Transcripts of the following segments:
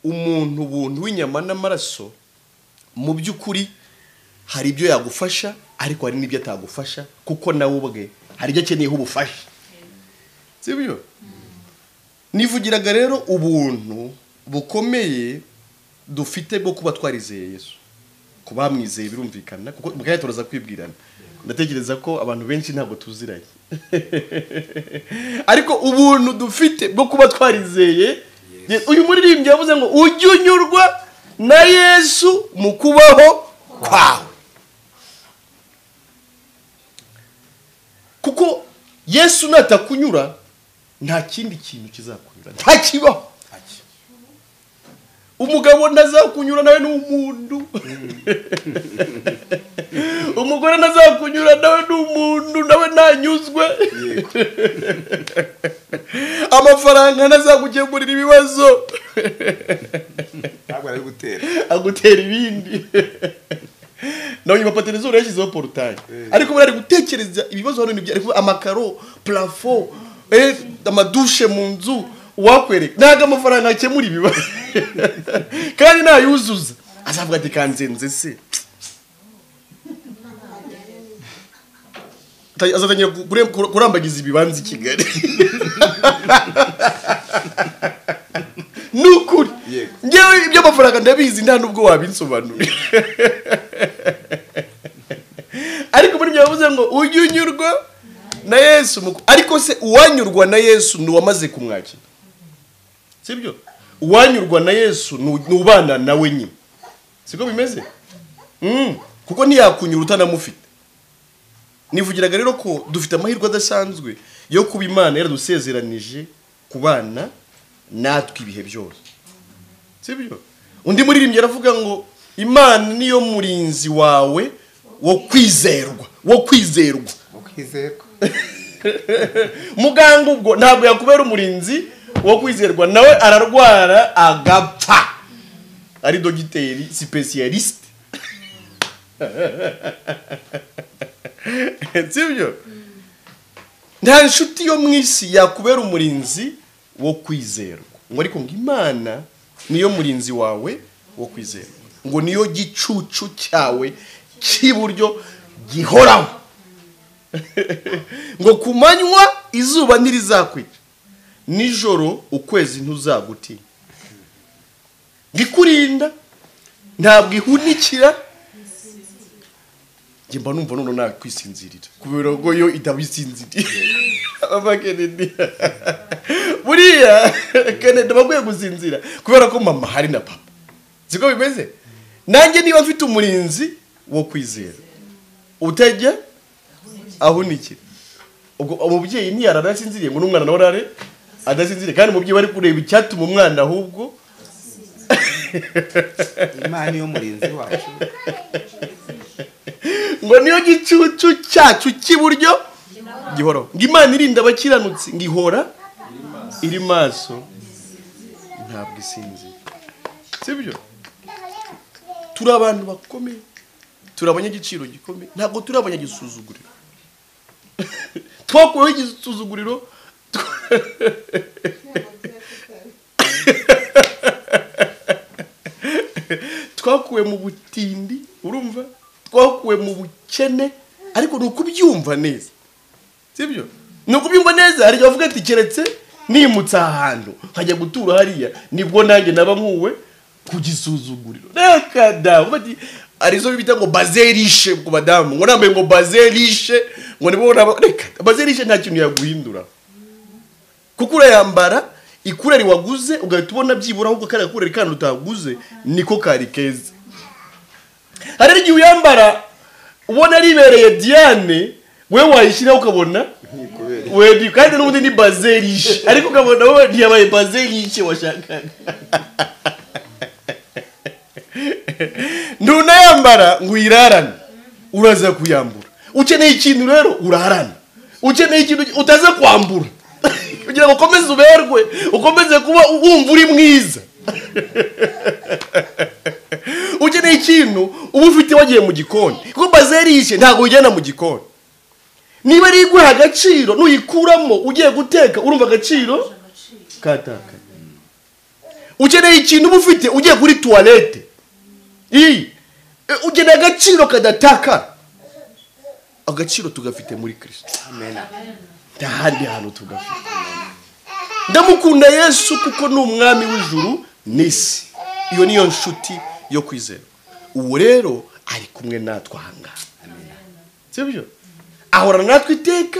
umuntu buntu w'inyama n'amaraso mu by'ukuri hari ibyo yagufasha ariko hari n'ibyo atagufasha kuko nawe ubwe hari ibyo akeneye ubufasha sibyo nivugiraga rero ubuntu bukomeye dufite bwo kuba twarizeye Yesu kuba mwizeye birumvikana kuko mugaya turaza kwibwirana ndatekereza ko abantu benshi ntabwo tuziranye ariko ubuntu dufite bwo kuba twarizeye uyu muririmbyi yavuze ngo ujye unyurwa na Yesu mu kubaho kwawe kuko Yesu natakunyura nta kindi kintu kizakunyura nta kibaho umugabo ndazakunyura nawe n'umuntu umugore ndazakunyura nawe n'umuntu nawe nanyuzwe amafaranga ndazagukemurira ibibazo ntabwo ari agutera ibindi nawe nyuma patelezo yashyizeho portail ariko bari gutekereza ibibazo hano n'ibyo ariko amakaro plafond amadushe mu nzu wakwereka ntago amafaranga akemura ibibazo kandi nayuzuza azavuga ati kanzenze se azatanya kurambagiza ibibanza i Kigali nukuri ngewe ibyo amafaranga ndabizi nta nubwo wabinsobanurira ariko muri byavuze ngo ujye unyurwa na Yesu ariko se uwanyurwa na Yesu ni wamaze kumwakira sibyo uwanyurwa na Yesu nubana nawe nyine siko bimeze kuko ntiyakunyura utanamufite nivugiraga rero ko dufite amahirwe adasanzwe yo kuba Imana yaradusezeranije kubana natwe ibihe byose sibyo undi muririmbyi aravuga ngo Imana niyo murinzi wawe wo kwizerwa muganga ubwo ntabwo yakubera umurinzi wo kwizerwa nawe ararwara agapfa ari dogiteri specialiste sibyo nta nshuti yo mwisi yakubera umurinzi wo kwizerwa ngo ariko ngo Imana niyo murinzi wawe wo kwizerwa ngo niyo gicucu cyawe cy'iburyo gihoraho ngo kumanywa izuba ntirizakwica nijoro ukwezi ntuzagutinya ngikurinda ntabwo ihunikira nge mba numva none nakwisinzirira kubera ngo yo itabisinziriye aba Kennedy buriya Kennedy bagwiye gusinzira kubera ko mama hari na papa siko bimeze nanjye niba mfite umurinzi wo kwizera utajya ahunikira ubwo umubyeyi ntiyarara asinziriye ngo n'umwana nawe arare adasinziriye kandi umubyeyi bari kureba icyatuma umwana ahubwo Imana niyo murinzi wacu ngo niyo gicucu cyacu cy'iburyo gihoraho ngo Imana irinda abakiranutsi ngo ihora iri maso ntabwo isinzira sibyo turi abantu bakomeye turi abanyagiciro gikomeye ntabwo turi abanyagisuzuguriro twakuweho igisuzuguriro twakuwe mu butindi urumva twakuwe mu bukene ariko nuko byumva neza sibyo nuko byumva neza hari bavuga ati keretse nimutse ahantu nkajya gutura hariya nibwo nanjye naba nkuwe kugisuzuguriro reka da bati arizo bita ngo bazerishe ku badamu ngo nambaye ngo bazerishe ngo nibona reka bazerishe nta kintu yaguhindura kuko urayambara ikureri waguze ugahita ubona byibura ahubwo kare kureri kandi utaguze niko kari keza hari igihe uyambara ubona ribereye Diane we wayishira ukabona we kandi n'ubundi ni bazerishe ariko ukabona we ntiyabaye bazerishe washakaga ndunayambara ngo uyirarane uraza kuyambura ukeneye ikintu rero urarana ukeneye ikintu utaza kwambura kugira ngo ukomeze uberwe ukomeze kuba wumva uri mwiza ukeneye ikintu uba ufite wagiye mu gikoni kuko bazerishe ntabwo ujyana mu gikoni niba ari iguha agaciro nuyikuramo ugiye guteka urumva agaciro kataka ukeneye ikintu uba ufite ugiye kuri toilette ukeneye agaciro kadatakara. Agaciro tugafite muri Kristo. Amen. Nta handi hantu tugafite. Ndamukunda Yesu kuko ni umwami w'ijuru n'isi. Iyo niyo nshuti yo kwizera. Uwo rero ari kumwe natwe ahangaha. Sibyo? Ahora natwe iteka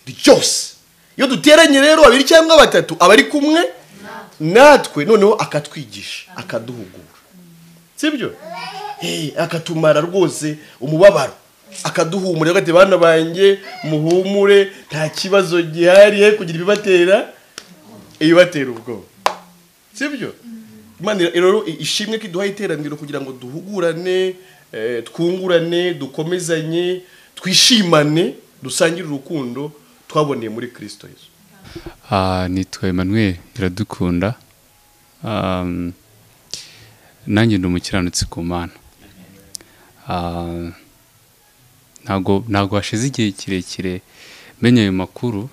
ryose. Iyo duteranye rero 2 cyangwa 3 abari kumwe natwe, noneho akatwigisha, akaduhugura. Sibyo? Akatumara rwose umubabaro, akaduhumura agati bana banjye muhumure nta kibazo gihari kugira ibibatera ubwo. Sibyo? Imana rero ishimwe ko iduha iteraniro kugira ngo duhugurane, twungurane, dukomezanye, twishimane, dusangire urukundo twaboneye muri Kristo Yesu. Nitwa Emile&Theoneste. Nanjye ndi umukiranutsi ku Mana. Ntago hashize igihe kirekire menya ayo makuru,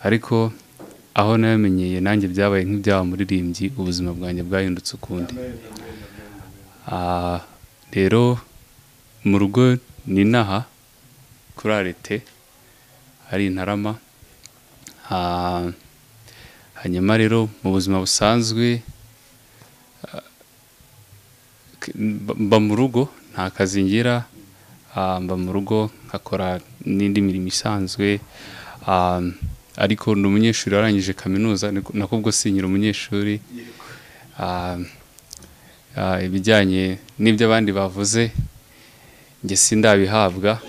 ariko aho namenyeye nanjye byabaye nk'ibyaba muririmbyi, ubuzima bwanjye bwahindutse ukundi. Rero mu rugo ni naha kuri arete hari Intarama. Hanyuma rero mu buzima busanzwe mba mu rugo, nta kazi ngira, mba mu rugo nkakora n'indi mirimo isanzwe, ariko ndi umunyeshuri warangije kaminuza, nako ubwo sinyira umunyeshuri. Ibijyanye n'ibyo abandi bavuze njye sindabihabwa.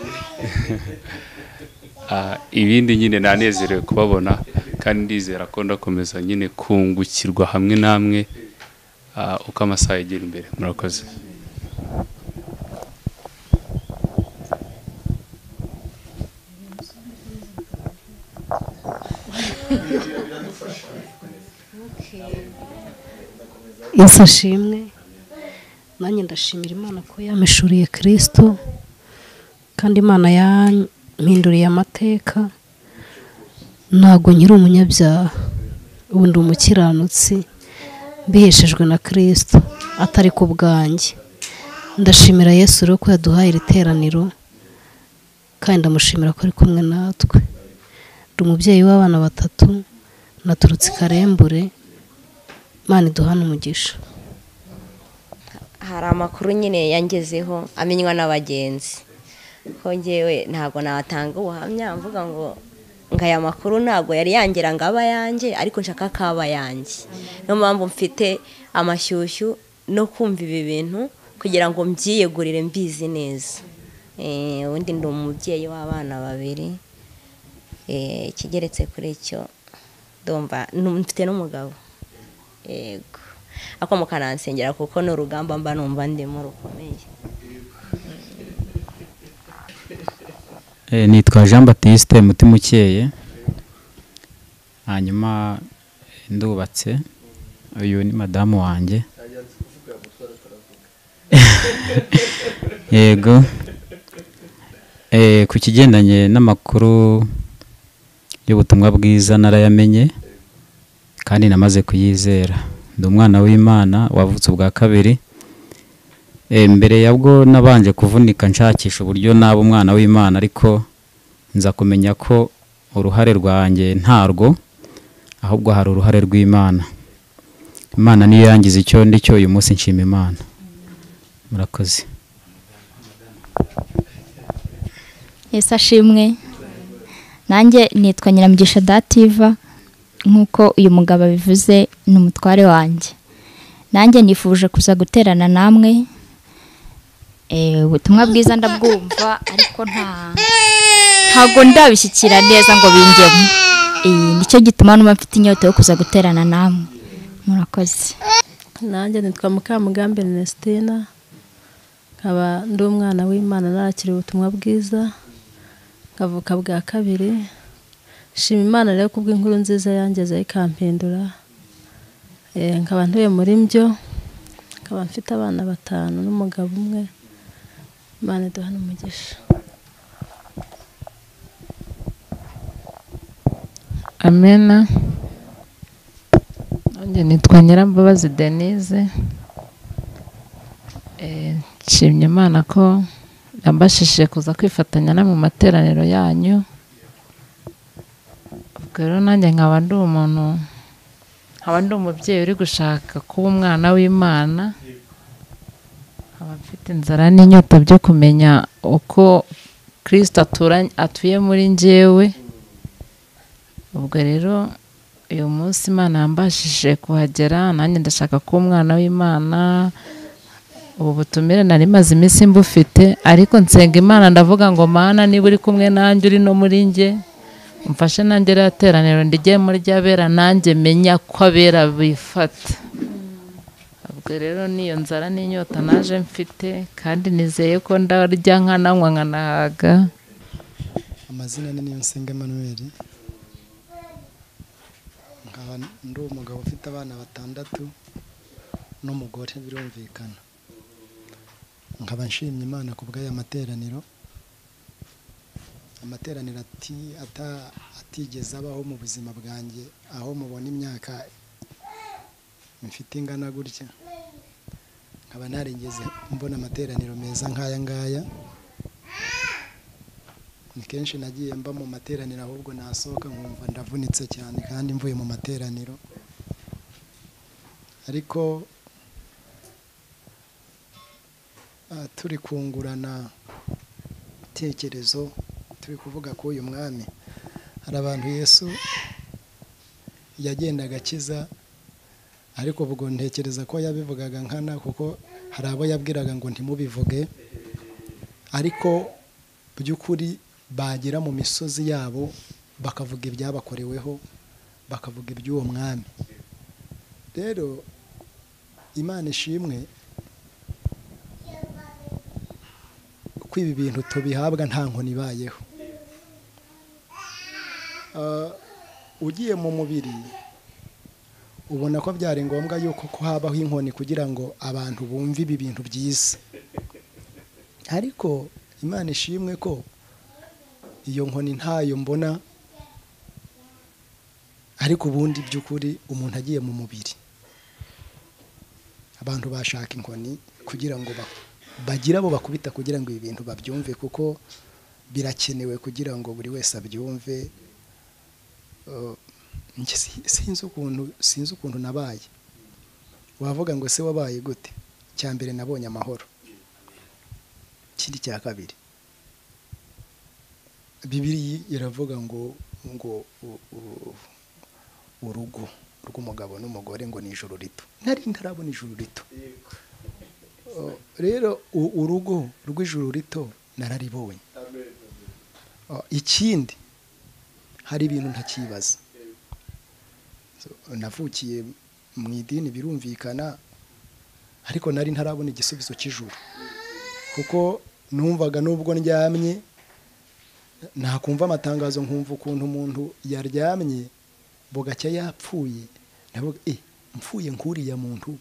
Ibindi nyine nanezerewe kubabona, kandi ndizera ko ndakomeza nyine kungukirwa hamwe namwe uko amasaha yegera imbere. Murakoze. Yesu ashimwe. Nanjye ndashimira Imana ko yameshuriye Kristo, kandi Imana yampinduriye amateka. Ntago nkiri umunyabyaha, ubu ndi umukiranutsi mbiheshejwe na Kristo, atari ku bwanjye. Ndashimira Yesu rero ko yaduhaye iri teraniro, kandi ndamushimira ko ari kumwe natwe. Ndi umubyeyi w'abana 3, naturutse Karembure. Imana iduhana umugisha. Hari amakuru nyine yangezeho amenywa n'abagenzi, ko ngewe ntabwo natanga ubuhamya mvuga ngo aya makuru ntabwo yari yangera ngo aba yanjye, ariko nshaka kaba yanjye. Niyo mpamvu mfite amashyushyu no kumva ibi bintu kugira ngo mbyiyegurire mbizi neza. Undi ndi umubyeyi w'abana 2, ikigeretse kuri icyo ndumva mfite n'umugabo. Yego, ako mukanansengera kuko no rugamba mba numva ndimo rukomeye. Nitwa Jean Baptiste mutima ukeye. Hanyuma ndubatse, uyu ni madamu wanjye. Yego. Ku kigendanye n'amakuru y'ubutumwa bwiza narayamenye, kandi namaze kuyizera. Ndi umwana w'Imana wavutse ubwa kabiri. Mbere yabwo nabanje kuvunika nshakisha uburyo naba umwana w'Imana, ariko nza kumenya ko uruhare rwanjye ntarwo, ahubwo hari uruhare rw'Imana. Imana niyo yangize icyo ndicyo, uyu munsi nshima Imana. Murakoze. Yesu ashimwe. Nanjye nitwa Nyiramugisha Dativa, nk'uko uyu mugabo bivuze ni umutware wanjye. Nanjye nifuje kuza guterana namwe. Ubutumwa bwiza ndabwumva, ariko ntago ndabishyikira neza ngo bingemo. Nicyo gituma numva mfite inyota yo kuza guterana namwe. Murakoze. Nanjye nitwa Mukamugambe Ernestina, nkaba ndi umwana w'Imana narakiriye ubutumwa bwiza, nkavuka bwa kabiri. Shima Imana rero kubw'inkuru nziza yangeze ikampindura. Nkaba ntuye muri mbyo, nkaba mfite abana 5 n'umugabo umwe. Imana iduhana umugisha. Amen. Njye nitwa Nyirambabazi Denise. Nshimye Imana ko yambashije kuza kwifatanya na mu materaniro yanyu. Ubwo rero nanjye nkaba ndi umuntu, nkaba ndi umubyeyi uri gushaka kuba umwana w'Imana. Nkaba mfite inzara n'inyota byo kumenya uko Kristo atuye muri njyewe. Ubwo rero uyu munsi Imana yambashije kuhagera, nanjye ndashaka kuba umwana w'Imana. Ubu butumire nari maze iminsi mbufite, ariko nsenga Imana ndavuga ngo Mana niba uri kumwe nanjye uri no muri njye, umfashe nanjye rateraniro ndige muri ry'abera, nanjye menya ko abera bifata. Ubwo rero niyo nzara n'inyota naje mfite, kandi nizeye ko ndarya nkananywa nkanahaga. Amazina ni Niyonsenga Emmanuel. Nkaba ndi umugabo ufite abana 6 n'umugore birumvikana. Nkaba nshimye Imana ku bw'aya materaniro. Amateraniro atigeze abaho mu buzima bwanjye, aho mubona imyaka mfite ingana gutya. Nkaba narigeze mbona amateraniro meza nk'aya ngaya. Ni kenshi nagiye mba mu materaniro ahubwo nasohoka nkumva ndavunitse cyane kandi mvuye mu materaniro. Ariko turi kungurana tekerezo, turi kuvuga ko uyu mwami hari abantu Yesu yagendaga akiza, ariko ubwo ntekereza ko yabivugaga nkana, kuko hari abo yabwiraga ngo ntimubivuge, ariko by'ukuri bagera mu misozi yabo bakavuga ibyabakoreweho, bakavuga iby'uwo mwami. Rero Imana ishimwe ko ibi bintu tubihabwa nta nkoni ibayeho. Ugiye mu mubiri ubona ko byari ngombwa yuko habaho inkoni kugira ngo abantu bumve ibi bintu byiza, ariko Imana ishimwe ko iyo nkoni ntayo mbona. Ariko ubundi by'ukuri umuntu agiye mu mubiri, abantu bashaka inkoni kugira ngo bagira abo bakubita kugira ngo ibi bintu babyumve, kuko birakenewe kugira ngo buri wese abyumve. Sinzi ukuntu nabaye. Wavuga ngo se wabaye gute? Cya mbere nabonye amahoro. Kindi cya kabiri, Bibiliya iravuga ngo urugo rw'umugabo n'umugore ngo ni ijuru rito. Nari ntarabona ijuru rito. Rero urugo rw'ijuru rito nararibonye. Ikindi, hari ibintu ntakibaza. Navukiye mu idini birumvikana, ariko nari ntarabona igisubizo cy'ijuru, kuko numvaga nubwo ndyamye nakumva amatangazo, nkumva ukuntu umuntu yaryamye bugacya yapfuye, navuga mpfuye nkuriya muntu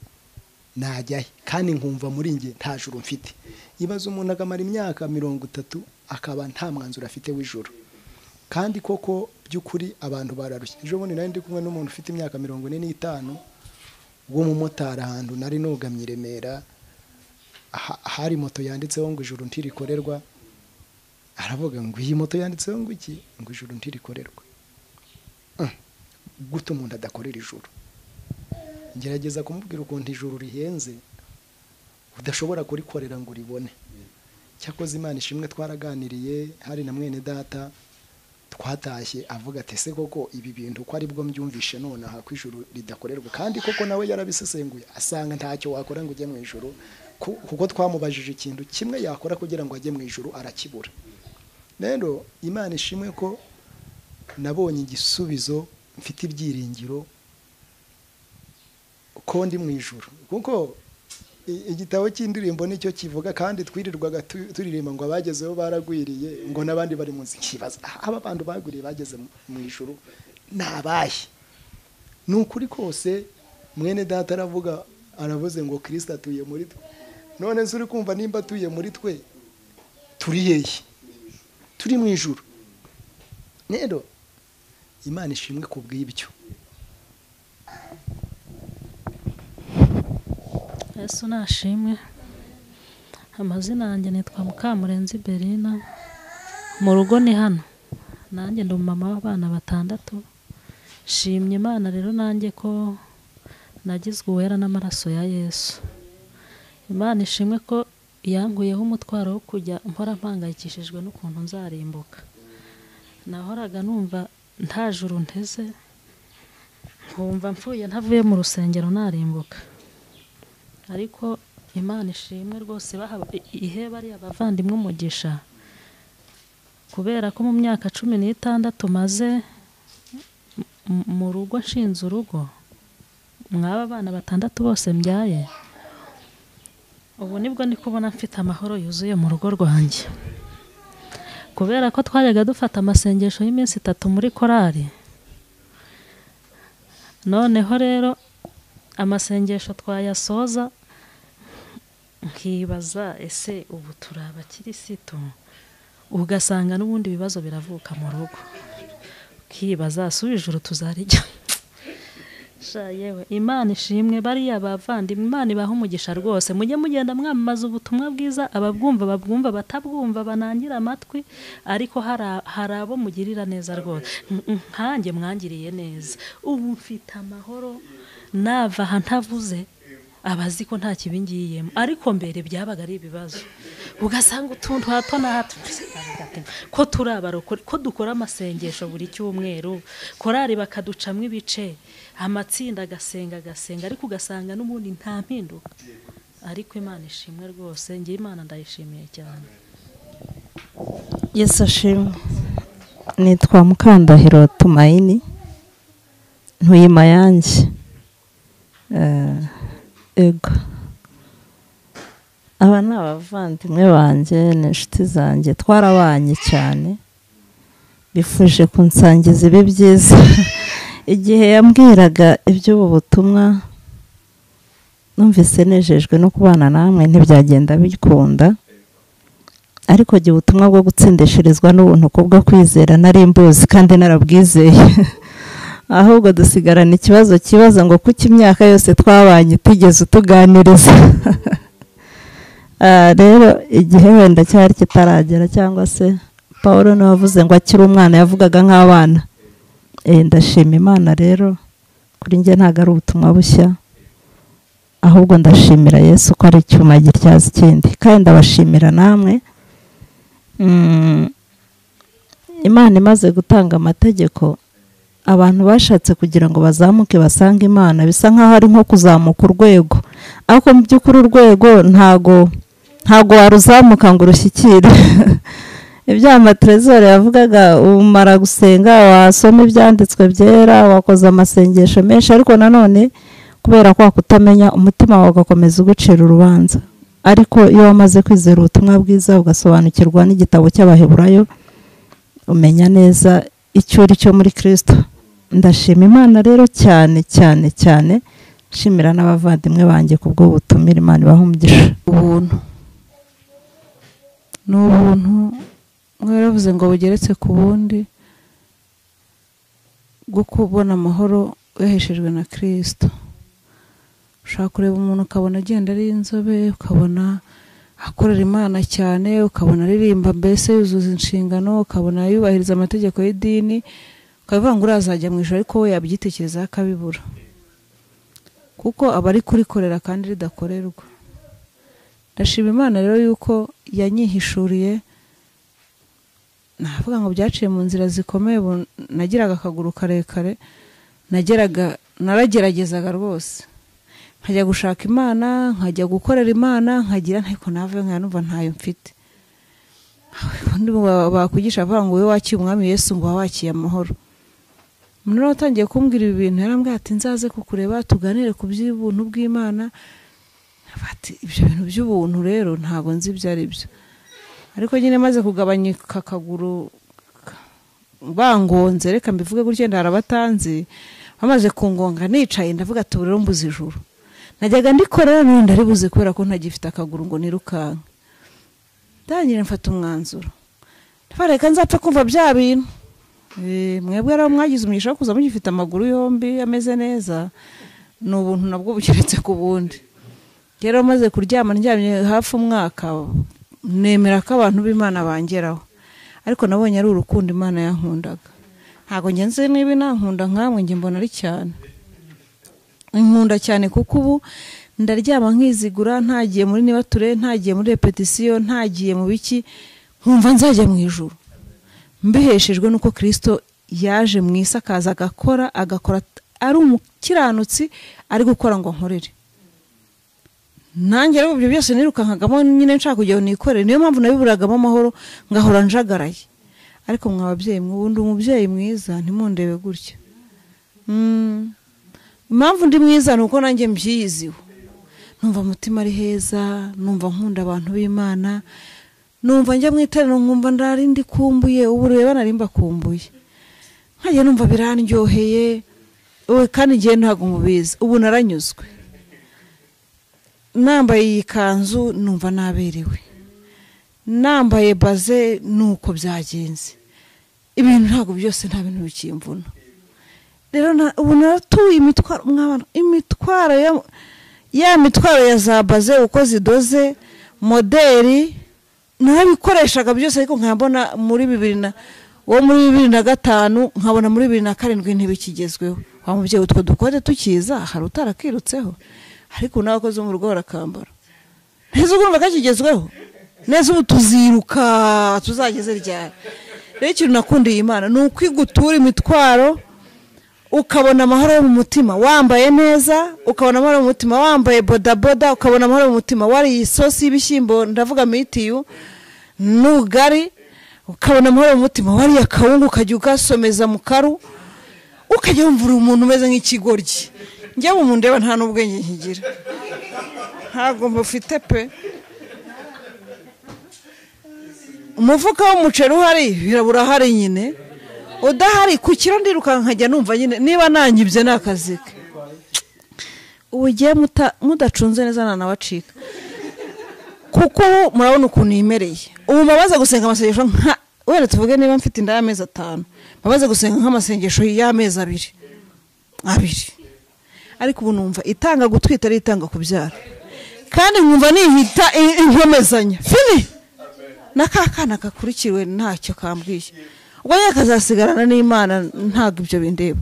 najyahe, kandi nkumva muri nge nta juru mfite. Ibaza umuntu akamara imyaka 30 akaba nta mwanzuro afite w'ijuru. Kandi koko by'ukuri abantu bararushye. Ejo bundi nari ndi kumwe n'umuntu ufite imyaka 45 wo mu motari ahantu nari nugamye Remera, hari moto yanditseho ngo ijuru-ntirikorerwa. Aravuga ngo iyi moto yanditseho ngo iki? Ngo ijuru-ntirikorerwa. Gute umuntu adakorera ijuru? Ngerageza kumubwira ukuntu ijuru rihenze udashobora kurikorera ngo uribone. Cyakoze Imana ishimwe twaraganiriye, hari na mwene data twatashye avuga ati se koko ibi bintu ko ari bwo mbyumvishe none aha ku ijuru ridakorerwa. Kandi koko nawe yarabisesenguye asanga ntacyo wakora ngo ujye mu ijuru, kuko twamubajije ikintu kimwe yakora kugira ngo ajye mu ijuru arakibura. Rero Imana ishimwe ko nabonye igisubizo, mfite ibyiringiro ko ndi mu ijuru, kuko igitabo cy'indirimbo nicyo kivuga, kandi twirirwaga turirimba ngo abagezeho baragwiriye, ngo n'abandi bari munsi. Kibaza aba bantu bagwiriye bageze mu ijuru nabahe? Nukuri kose mwene data aravuze ngo Kristo atuye muri twe. None se uri kumva nimba atuye muri twe turi hehe? Turi mu ijuru. Rero Imana ishimwe ku bw'ibyo. Yesu nashimwe. Amazina yanjye nitwa Mukamurenzi Berina. Mu rugo ni hano. Nanjye ndi umumama w'abana 6. Shimye Imana rero nanjye ko nagizwe uwera n'amaraso ya Yesu. Imana ishimwe ko yankuyeho umutwaro wo kujya mpora mpangayikishijwe n'ukuntu nzarimbuka. Nahoraga numva nta juru nteze, nkumva mpfuye ntavuye mu rusengero narimbuka. Ariko Imana ishimwe rwose iheba ari abavandimwe umugisha, kubera ko mu myaka 16 maze mu rugo nshinze urugo, mwaba abana 6 bose mbyaye, ubu nibwo ndi kubona mfite amahoro yuzuye mu rugo rwanjye, kubera ko twajyaga dufata amasengesho y'iminsi 3 muri korari. Noneho rero amasengesho twayasoza nkibaza ese ubu turaba kirisitu, ugasanga n'ubundi bibazo biravuka mu rugo, ukibaza ijuru tuzarijya. Yewe Imana ishimwe bariya bavandimwe, Imana ibaha umugisha rwose. Mujye mugenda mwamamaza ubutumwa bwiza, ababwumva babwumva, batabwumva banangira amatwi, ariko hari abo mugirira neza rwose. Nkanjye mwangiriye neza, ubu mfite amahoro, nava aha ntavuze abazi ko nta kibingiyemo, ariko mbere byabaga ari ibibazo, ugasanga utuntu hato na hato ko turabarokore, ko dukora amasengesho buri cyumweru, korari bakaducamwe ibice, amatsinda gasenga, ariko ugasanga n'ubundi nta mpinduka. Ariko Imana ishimwe rwose, ngiye Imana ndayishimiye cyane. Yesu ashimwe. Nitwa Mukandahiro Tumaini, ntuye Mayange. Ego. Aba ni abavandimwe banjye n'inshuti zanjye, twarabanye cyane, bifuje kunsangiza ibi byiza. Igihe yambwiraga iby'ubu butumwa numvise nejejwe no kubana namwe, ntibyagenda bikunda, ariko igihe ubutumwa bwo gutsindishirizwa n'ubuntu kubwo kwizera nari mbuzi kandi narabwizeye. Ahubwo dusigarana ikibazo kibaza ngo kuki imyaka yose twabanye utigeze utuganiriza. Rero igihe wenda cyari kitaragera, cyangwa se Paulo niwe wavuze ngo akiri umwana yavugaga nk'abana. Ndashima Imana rero, kuri njye ntago ari ubutumwa bushya, ahubwo ndashimira Yesu ko ari icyuma gityaza ikindi, kandi ndabashimira namwe. Imana imaze gutanga amategeko, abantu bashatse kugira ngo bazamuke basange Imana, bisa nkaho ari nko kuzamuka urwego, ariko mu by'ukuri urwego ntago waruzamuka ngo urushyikire. Ibya Matrezore yavugaga, umara gusenga wasoma ibyanditswe byera, wakoze amasengesho menshi, ariko nanone kubera ko kutamenya umutima wawe ugakomeza ugucira urubanza. Ariko iyo wamaze kwizera ubutumwa bwiza ugasobanukirwa n'igitabo cy'Abaheburayo, umenya neza icyo uri cyo muri Kristo. Ndashima Imana rero cyane cyane cyane, shimira n'abavandimwe banjye kubwo ubutumira. Imana ibaha umugisha. Ubuntu n'ubuntu mwaravuze ngo bugeretse ku bundi bwo kubona amahoro waheshejwe na Kristo. Ushaka kureba umuntu ukabona agenda ari inzobe, ukabona akorera Imana cyane, ukabona aririmba, mbese yuzuza inshingano, ukabona yubahiriza amategeko y'idini, ukavuga ngo urazajya mu ijuru, ariko we yabyitekerezaho akabibura, kuko aba ari kurikorera kandi ridakorerwa. Ndashima Imana rero yuko yanyihishuriye, navuga ngo byaciye mu nzira zikomeye. Nagiraga akaguru karekare, narageragezaga rwose, nkajya gushaka Imana, nkajya gukorera Imana, nkagira ariko nave nkanumva ntayo mfite. Undi bakwigisha avuga ngo wowe wakiye umwami Yesu ngo wakiye amahoro. Umuntu watangiye kumbwira ibi bintu yarambwira ati nzaze kukureba tuganire ku by'ubuntu bw'Imana. Ati ibyo bintu by'ubuntu rero ntago nzi ibyo ari byo, ariko nyine maze kugabanyika akaguru bangonze, reka mbivuge gutya, ndarabatanzi bamaze kungonga nicaye, ndavuga ati rero mbuze ijuru. Najyaga ndikorera none ndaribuze kubera ko ntagifite akaguru ngo nirukanka. Ndangire mfata umwanzuro, reka nzapfa kumva bya bintu. Mwebwe rero mwagize umugisha wo kuza mugifite amaguru yombi ameze neza, n'ubuntu nabwo bugeretse ku bundi. rero maze kuryama ndyamye hafi umwaka nemera ko abantu b'Imana bangeraho, ariko nabonye ari urukundo Imana yankundaga. Ntago ngenze niba nankunda nkamwe njye mbona ari cyane, nkunda cyane kuko ubu ndaryama nkizigura, ntagiye muri nibature, ntagiye muri repetition, ntagiye mu biki, nkumva nzajya mu ijuru mbiheshejwe nuko Kristo yaje mu isi akaza agakora ari umukiranutsi ari gukora ngo nkorere. Nanjye rero ibyo byose nirukankagamo nyine nshaka kujya nikorere, niyo mpamvu nabiburagamo amahoro ngahora njagaraye. Ariko mwababyeyi mwubundi umubyeyi mwiza ntimundebe gutya. Impamvu ndi mwiza nuko nanjye mbyiyiziho, numva umutima ari heza, numva nkunda abantu b'Imana, numva njya mwiterano nkumva ndari ndi kumbuye, ubu reba nari mbakumbuye, nkajya numva birandyoheye, kandi ngiye ntago mubizi, ubu naranyuzwe. Nambaye iyi kanzu numva naberewe, nambaye baze nuko byagenze, ibintu ntago byose nta bintu bikimvuna. Rero ubu naratuye imitwaro mwabana, imitwaro ya mitwaro ya za baze uko zidoze modeli narabikoreshaga byose, ariko nkabona muri 2005 nkabona muri 2007 ntibikigezweho. Wa mubyeyi utwo dukode tukiza hari utarakirutseho, ariko nawe akoze mu rugo barakambara neza, urumva kakigezweho neza, ubu tuziruka tuzageze ryari. Rero ikintu nakundiye Imana ni ukwigutura imitwaro ukabona amahoro yo mu mutima wambaye neza, ukabona amahoro mu mutima wambaye bodaboda, ukabona amahoro mu mutima wari isosi y'ibishyimbo ndavuga mitiyu n'ugari, ukabona amahoro mu mutima wari akawungu ukajya ugasomeza mu karu, ukajya wumvura umuntu umeze nk'ikigoryi. Njye mu ndeba nta n'ubwenge nkigira, ntabwo mufite pe. Umufuka w'umuceri uhari birabura hari nyine, udahari ku kiro ndiruka nkajya numva nyine niba nanyibye n'akazi ke. Ugiye mudacunze neza nanabacika, kuko murabona ukuntu yimereye. Ubu mabaza gusenga amasengesho wenda tuvuge niba mfite inda y'amezi 5, mabaza gusenga nk'amasengesho y'amezi 2, ariko ubu numva itanga gutwita ari itanga kubyara, kandi nkumva nihita inkomezanya fini nakakana kakurikiwe ntacyo kambwiye, ubwo yakazasigarana n'Imana ntago ibyo bindeba.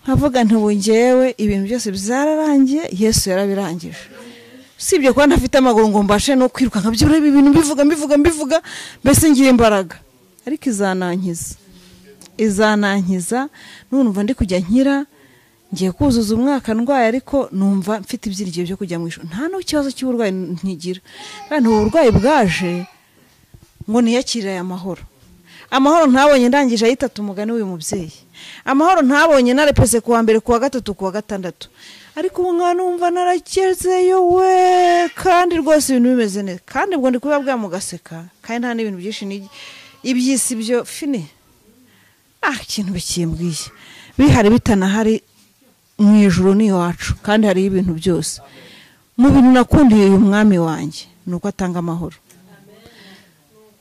Nkavuga nti bungewe ibintu byose byararangiye, Yesu yarabirangije. Sibye kwa ntafite amaguru ngo mbashe no kwiruka nkabyura ibintu mbivuga mbese ngiye imbaraga, ariko izanankiza numva ndi kujya nkira, ngiye kuzuza umwaka ndwaye, ariko numva mfite ibyiringiro byo kujya mu ijuru, nta no kibazo cy'uburwayi ntigira. Kandi uburwayi bwaje ngo niyakire aya amahoro ntabonye ndangije ayitatu umugani w'uyu mubyeyi, amahoro ntabonye narepese kuwa mbere kuwa gatatu kuwa gatandatu, ariko ubu mwana numva narakezeyo we, kandi rwose ibintu bimeze neza, kandi ubwo ndi kubabwira mugaseka, kandi nta n'ibintu byinshi ibyisi byo fini ikintu bikimbwiye bihari bitanahari mu ijuru ni iwacu, kandi hari ibintu byose. Mu bintu nakundiye uyu mwami wanjye nuko atanga amahoro,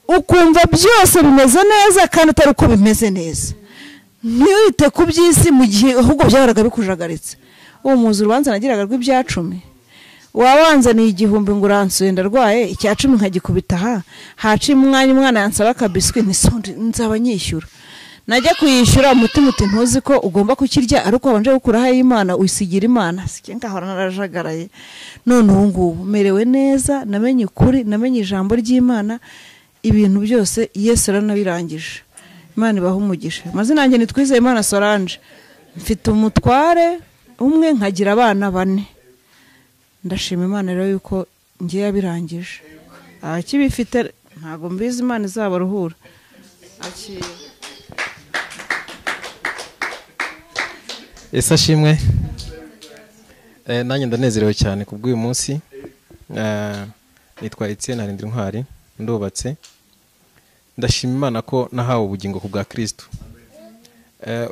ukumva byose bimeze neza kandi atari uko bimeze neza, ntiyite ku by'isi mu gihe ahubwo byaraga bikujagaritse. Uwo muzi urubanza nagiraga rw'ibyacumi, wabanzaniye 1000 ngo uransuye ndarwaye, icya 10 nkagikubita haca umwana yansaba akabiswi ntisonde nzaba nyishyura, najya kuyishyura umutima uti ntuzi ko ugomba kukirya, ariko wabanje gukuraho y'Imana uyisigira Imana, sike ngahora narajagaraye. None ubu ngubu merewe neza, namenye ukuri, namenye ijambo ry'Imana, ibintu byose Yesu aranabirangije. Imana ibaha umugisha. Mazina yanjye nitwizeye Imana Solange, mfite umutware umwe nkagira abana 4. Ndashima Imana rero yuko ngiye yabirangije. Akibifite ntago mbizi, Imana izabaruhura. Yesu ashimwe. Nanjye ndanezerewe cyane kubw'uyu munsi. Nitwa Etienne Ntwari, ndubatse. Ndashima Imana ko nahawe ubugingo ku bwa Kristo.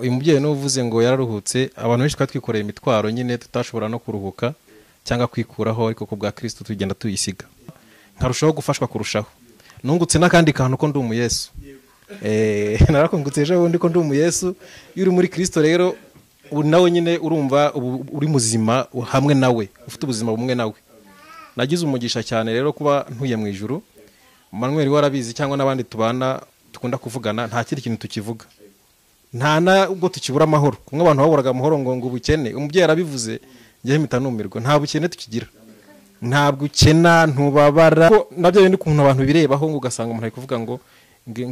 Uyu mubyeyi n'uvuze ngo yararuhutse, abantu benshi twikoreye imitwaro nyine tutashobora no kuruhuka cyangwa kwikuraho, ariko ku bwa Kristo tugenda tuyisiga, nkarushaho gufashwa kurushaho. Nungutse n'akandi kantu ko ndi umu Yesu. Narakungutse ejo bundi ko ndi umu Yesu. Iyo uri muri Kristo rero nawe nyine urumva uri muzima hamwe nawe, ufite ubuzima bumwe nawe. nagize umugisha cyane rero kuba ntuye mu ijuru. Manuel warabizi cyangwa n'abandi tubana tukunda kuvugana nta kindi kintu tukivuga, nta na ubwo tukibura amahoro. Kumwe abantu baburaga amahoro ngo ubukene, umubyeyi arabivuze njye mpita numirwa, nta bukene tukigira, ntabwo ukena ntubabara. Nabyo bindi kuntu abantu birebaho ngo ugasanga umuntu ari kuvuga ngo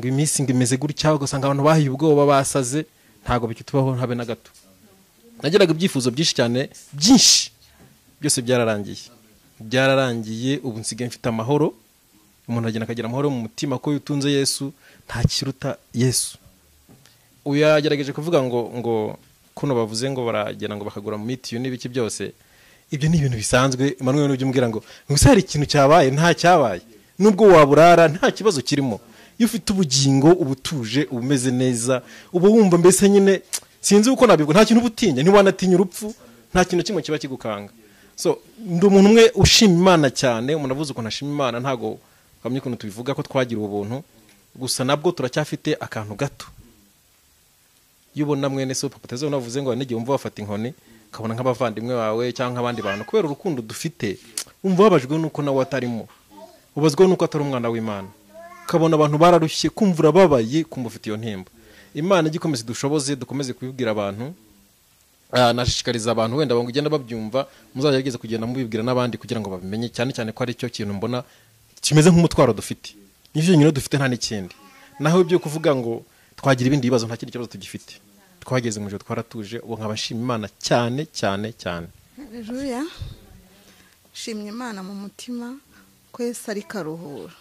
iminsi ngimeze gutya, ugasanga abantu bahiye ubwoba basaze, ntago bikitubaho habe na gato. Nagiraga ibyifuzo byinshi cyane, byinshi, byose byararangiye. Ubu nsigaye mfite amahoro. Umuntu agenda akagira amahoro mu mutima ko yutunze Yesu, nta kiruta Yesu. Uyagerageje kuvuga ngo kuno bavuze ngo baragenda ngo bakagura mu mitiyu n'ibiki byose, ibyo ni ibintu bisanzwe. Emmanuel n'ubyo umbwira ngo hari ikintu cyabaye, nta cyabaye. Nubwo waburara nta kibazo kirimo. Iyo ufite ubugingo, ubutuje, ubumeze neza, uba wumva mbese nyine sinzi uko nabivuga, nta kintu ubutinya, ntiwanatinya urupfu, nta kintu kimwe kiba kigukanga. So ndi umuntu umwe ushima Imana cyane. Umuntu avuze uko ntashima Imana ntago kamye ukuntu tubivuga ko twagira ubuntu, gusa nabwo turacyafite akantu gato. Yubona mwene so papa tezo navuze ngo n'igihe umva wafata inkoni kabona nk'abavandimwe bawe cyangwa abandi bantu, kubera urukundo dufite umva wabajwe nuko nawe atarimo, ubazwe nuko atari umwana w'Imana, kabona abantu bararushye kumvura babaye kumufitiye ntemba. Imana igikomeze dushoboze dukomeze kubibwira abantu. Nashishikariza abantu wenda bangu ugenda babyumva, muzagerageza kugenda mubibwira n'abandi kugira ngo babimenye, cyane cyane ko ari cyo kintu mbona kimeze nk'umutwaro dufite. Nivyo nyine dufite nta n'ikindi. Naho ibyo kuvuga ngo twagira ibindi bibazo, nta kindi kibazo tugifite. Twageze mu joro twaratuje, ubu nkabashima Imana cyane cyane cyane. Haleluya. Shimye Imana mu mutima ko Yesu ari karuhura.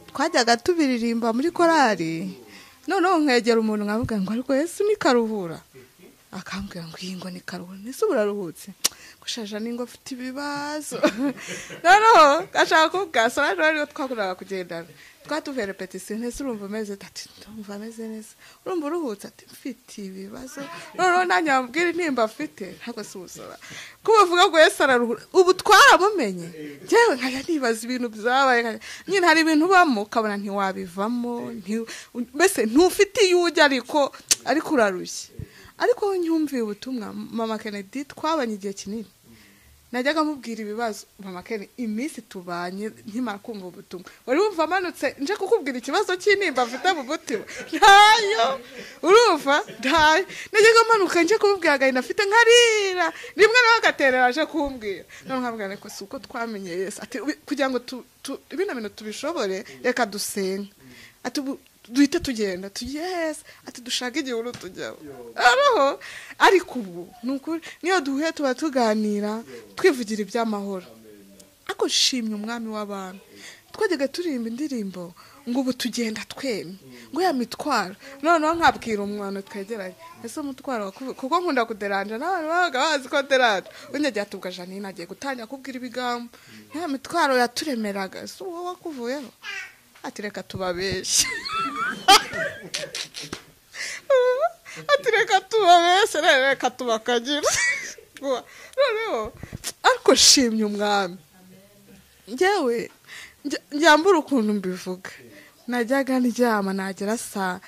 Twajyaga tubiririmba muri korali, noneho nkegera umuntu nkavuga ngo ariko Yesu ni karuhura. Akambwira ngo iyi ngo ni karuhura, nese buraruhutse, gushaja ningo afite ibibazo. Noneho gashaka kugasora rero twakuraga kugendana, twatuve repetition, nese urumva umeze ati ndumva ameze neza, urumva uruhutse ati mfite ibibazo. Noneho nanyambwira nimba afite ntabwo subusora kuvuga ngo Yesu araruhura. Ubu twaramumenye, jewe nkaya nibaza ibintu byabaye, nyine hari ibintu bamo kabona ntiwabivamo, mbese ntufite yujya ariko urarushye. Ariko nyumviye ubutumwa mama Kennedy twabanye igihe kinini, najyaga mubwira ibibazo mama Kennedy iminsi tubanye nkimara kumva ubutumwa, wari wumva amanutse nje kukubwira ikibazo cy'inimba afite mu mutima ntayo, urumva ntayo. Najyaga manuka nje kububwira agahinda afite nkarira, rimwe nawe agaterera aje kumbwira, none nkabwira ko si uko twamenye Yesu, ati kugira ngo ibintu bintu tubishobore reka dusenga, ati duhite tugenda Yesu, ati dushaka igihuru tujyaho. Araho ariko ubu nukuri niyo duhuye tuba tuganira twivugira iby'amahoro. Ako shimye umwami w'abantu. Twajyaga turimba indirimbo ngo ubu tugenda twemye ngo ya mitwaro, noneho nkabwira umwana twegeranye ese umutwaro kuko nkunda kuderanja n'abantu babaga bazi ko deranja, unyajya tuvuga Janine agiye gutangira kubwira ibigambo, ya mitwaro yaturemeraga so wowe wakuvuyeho, ati reka tubabeshye. Ati reka tubabeshye, reka tubakagira. Noneho ariko shimye umwami. Njyewe njyambura ukuntu mbivuga, najyaga ndyama nagera saa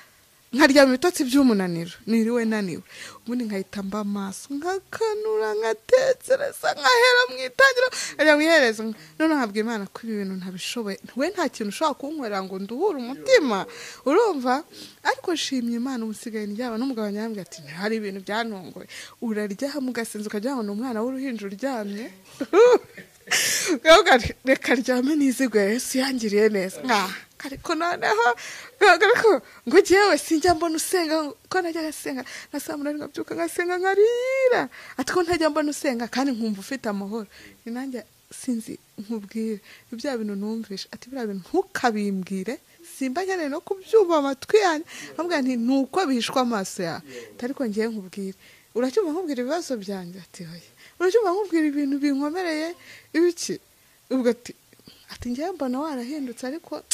nkaryama ibitotsi by'umunaniro, niriwe naniwe, ubundi nkahita mba amaso nkakanura nkatekereza nkahera mu itangiro ajya mwihereza. None nkabwira Imana ko ibi bintu ntabishoboye, we nta kintu ushobora kunkorera ngo nduhure umutima, urumva. Ariko shimye Imana umusigaye ndyama n'umugabo nyambwira ati hari ibintu byanongoye, uraryaha mugasenza ukagira ngo ni umwana w'uruhinja uryamye. Reka ryame nizigwe Yesu yangiriye neza. Ariko noneho ngo jewe sinjya mbona usenga, ko najya gasenga na saa munani ngabyuka ngasenga nkarira, ati ko ntajya mbona usenga kandi nkumva ufite amahoro. Ninanjye sinzi nkubwire ibya bintu numvisha, ati bira bintu ntukabimbwire, simba nyane no kubyumva amatwi yanjye, ambwira nti nuko bihishwa amaso yawe. Ariko ngiye nkubwire, uracyumva nkubwira ibibazo byanjye? Ati hoye. Uracyumva nkubwira ibintu binkomereye ibiki? Ubwo ati ngiye mbona warahindutse, ariko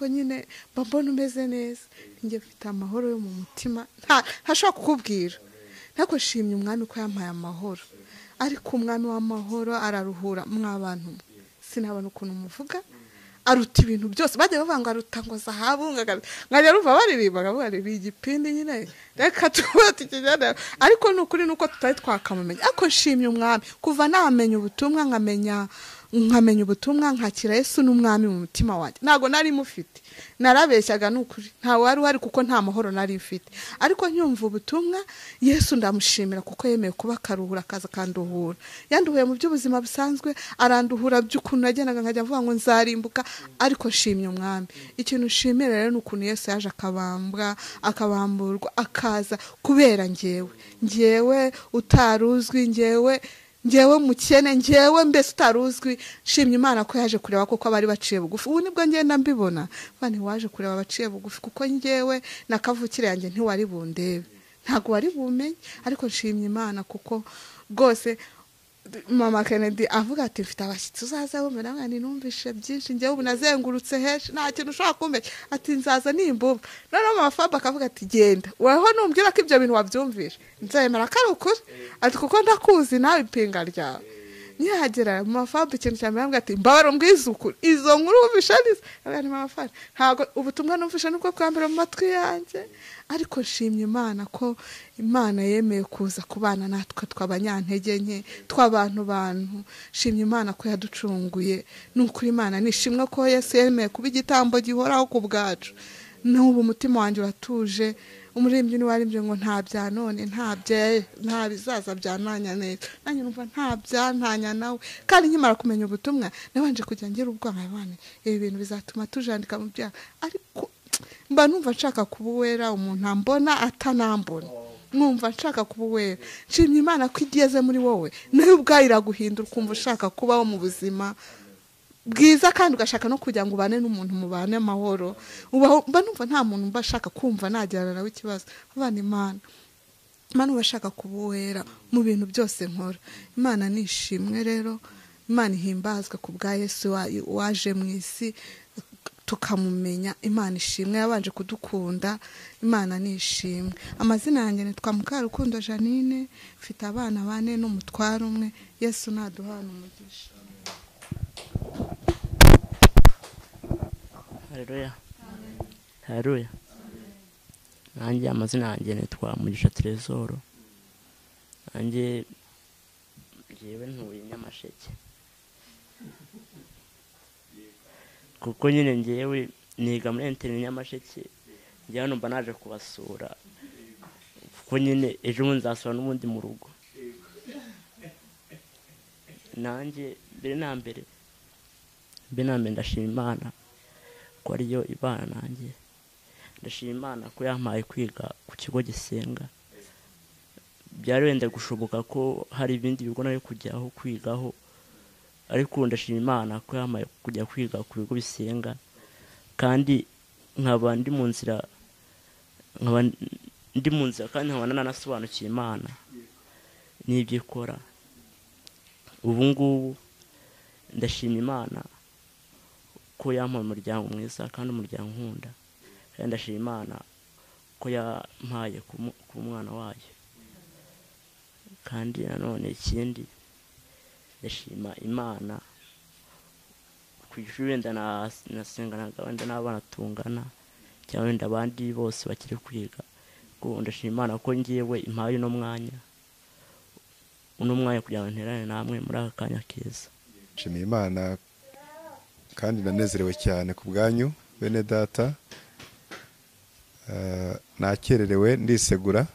nyine mbona umeze neza, njye mfite amahoro yo mu mutima ntashobora kukubwira. Nako shimye umwami ko yampaye amahoro, ariko umwami w'amahoro araruhura mw'abantu. Sinabona ukuntu muvuga aruta ibintu byose, bajya bavanga aruta ngo zahabu nkajya ruva baririmba bari igipindi nyine, reka tubati kijyana. Ariko nukuri nuko tutari twakamumenya. Ako shimye umwami kuva namenya ubutumwa nkamenya nkamenya ubutumwa nkakira Yesu n'umwami mu mutima wanjye. Ntago nari mufite, narabeshyaga n'ukuri, nta wari uhari kuko nta mahoro nari mfite, ariko nyumva ubutumwa Yesu ndamushimira kuko yemeye kuba akaruhura, akaza akanduhura. Yanduhuye mu by'ubuzima busanzwe, aranduhura by'ukuntu nagendaga nkajya mvuga ngo nzarimbuka, ariko nshimye umwami. Ikintu nshimira rero n'ukuntu Yesu yaje akabambwa, akabamburwa, akaza kubera njyewe utaruzwi, njyewe mukene, njyewe mbese utaruzwi. Nshimye Imana ko yaje kureba koko abari baciye bugufi. Ubu nibwo ngenda mbibona, bane waje kureba abaciye bugufi, kuko njyewe nakavukire yanjye ntiwari bundebe, ntago wari bumenye. Ariko nshimye Imana kuko rwose Mama Kennedy avuga ati mfite abashyitsi uzaza bumera mwani, numvishe byinshi, njyewe ubu nazengurutse henshi, nta kintu ushaka kumenya, ati nzaza nimbuba. Noneho Mama Fab akavuga ati genda weho numbwira ko ibyo bintu wabyumvishe nzemera ko ari ukuri, ati kuko ndakuzi nawe ipinga ryawe. Nihagera Mama Fab ikintu cya mbere ati mbabara umbwiza ukuri, izo nkuru wumvishe neza. Mama Fab ntago ubutumwa numvishe nuko bwa mbere mu matwi yanjye, ariko nshimye Imana ko Imana yemeye kuza kubana natwe tw'abanyantege nke, tw'abantu. Nshimye Imana ko yaducunguye. N'ukuri Imana nishimwe ko Yesu yemeye kuba igitambo gihoraho ku bwacu. N'ubu umutima wanjye uratuje. Umuririmbyi ni warimbye ngo nta bya none, nta bizaza bya nanya neza. Nanjye numva nta bya ntanya nawe. Kandi nkimara kumenya ubutumwa nabanje kujya ngira ubwanga bane, ibi bintu bizatuma tujandika mu byaha. Ariko mba numva nshaka kuba uwera, umuntu ambona atanambona, numva nshaka kuba uwera. Nshimye Imana ko igeze muri wowe, nayo ubwayo iraguhindura ukumva ushaka kubaho mu buzima bwiza, kandi ugashaka no kugira ngo ubane n'umuntu mubane amahoro. Mba numva nta muntu mba ashaka kumva nagirana nawe ikibazo. Abana Imana ubashaka kuba uwera mu bintu byose nkora. Imana nishimwe rero, Imana ihimbazwe ku bwa Yesu waje mu isi tukamumenya. Imana ishimwe, yabanje kudukunda. Imana nishimwe. Amazina yanjye nitwa Mukarukundo Janine, mfite abana 4 n'umutware umwe. Yesu naduhana umugisha. Haleluya. Haleluya. Nanjye amazina yanjye nitwa Mugisha Tresoro. Nanjye jewe ntuye Nyamasheke, kuko nyine njyewe niga muri NTIRIKORERWA Nyamasheke. Njyewe numva naje kubasura kuko nyine ejo nzasura n'ubundi mu rugo. Nanjye mbere na mbere ndashima Imana ko ariyo ibana nanjye. Ndashima Imana ko yampaye kwiga ku kigo gisenga. Byari wenda gushoboka ko hari ibindi bigo nayo kujyaho kwigaho, ariko ndashima Imana ko yampaye kujya kwiga ku bigo bisenga, kandi nkaba ndi mu nzira kandi nkaba nanasobanukiye Imana n'ibyo ikora. Ubu ngubu ndashima Imana ko yampaye umuryango mwiza kandi umuryango nkunda, kandi ndashima Imana ko yampaye ku mwana wayo. Kandi nanone ikindi ndashima Imana ku ishuri wenda nasenganaga wenda n'abana tungana, cyangwa wenda abandi bose bakiri kwiga. Ndashima Imana ko ngiyewe impaye uno mwanya kugira ngo nterane namwe muri aka kanya keza. Nshimiye Imana kandi nanezerewe cyane ku bwanyu bene data. Nakererewe ndisegura,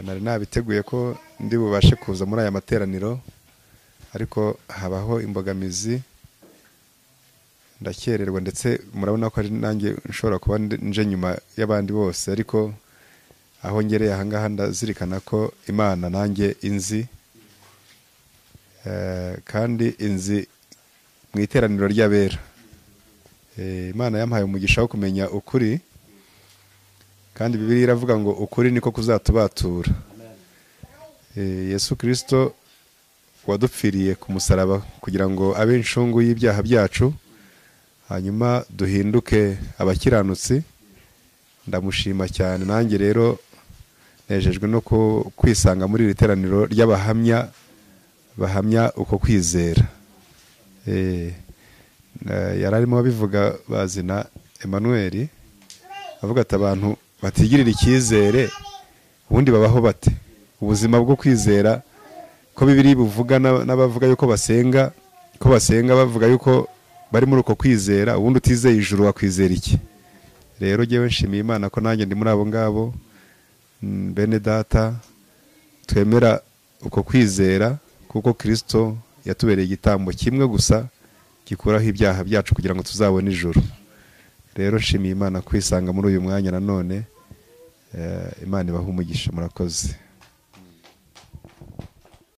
nari nabiteguye ko ndi bubashe kuza muri aya materaniro, ariko habaho imbogamizi ndakererwa, ndetse murabona ko ari nanjye nshobora kuba nje nyuma y'abandi bose. Ariko aho ngereye ahangaha ndazirikana ko Imana nanjye inzi, kandi inzi mu iteraniro ry'abera. Imana yampaye umugisha wo kumenya ukuri, kandi Bibiliya iravuga ngo ukuri niko kuzatubatura. Yesu Kristo wadupfiriye ku musaraba kugira ngo abe inshungu y'ibyaha byacu, hanyuma duhinduke abakiranutsi. Ndamushima cyane. Nanjye rero nejejwe no kwisanga muri iri teraniro ry'abahamya bahamya uko kwizera. Yararimo abivuga bazina Emmanuel, avuga ati abantu batigirira icyizere ubundi babaho bate? Ubuzima bwo kwizera ko Bibiliya buvuga n'abavuga yuko basenga ko basenga bavuga yuko bari muri uko kwizera, ubundi utizeye ijuru wakwizera iki? Rero jyewe nshimiye Imana ko nanjye ndi muri abo ngabo, bene data twemera uko kwizera, kuko Kristo yatubereye igitambo kimwe gusa gikuraho ibyaha byacu kugira ngo tuzabone ijuru. Rero nshimiye Imana kwisanga muri uyu mwanya nanone. Imana ibahe umugisha, murakoze.